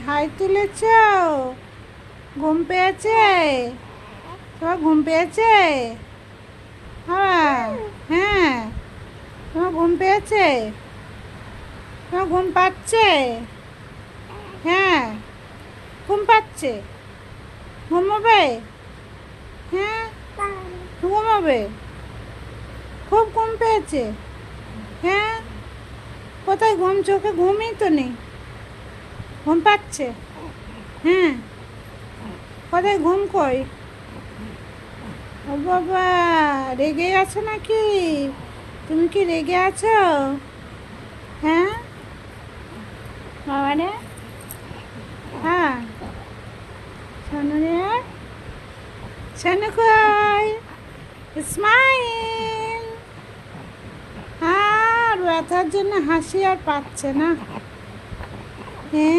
High তুলেছ? ঘুম পেয়েছে? তোমার ঘুম পেয়েছে? হ্যাঁ হ্যাঁ, তোমার ঘুম পেয়েছে? তোমার ঘুম পাচ্ছে? হ্যাঁ, ঘুম পাচ্ছে? ঘুমাবে? হ্যাঁ, ঘুমাবে? খুব ঘুম পেয়েছে? হ্যাঁ, কোথায় ঘুম? চোখে ঘুমই তো নেই। ঘুম পাচ্ছে? হ্যাঁ, কোথায় ঘুম কই? ও বাবা, রেগে আছো নাকি? তুমি কি রেগে আছো? হ্যাঁ বাবা রে, হ্যাঁ শোনো রে, শোনো কই, স্মাইল। আর ব্যথার জন্য হাসি আর পাচ্ছে না। হ্যাঁ।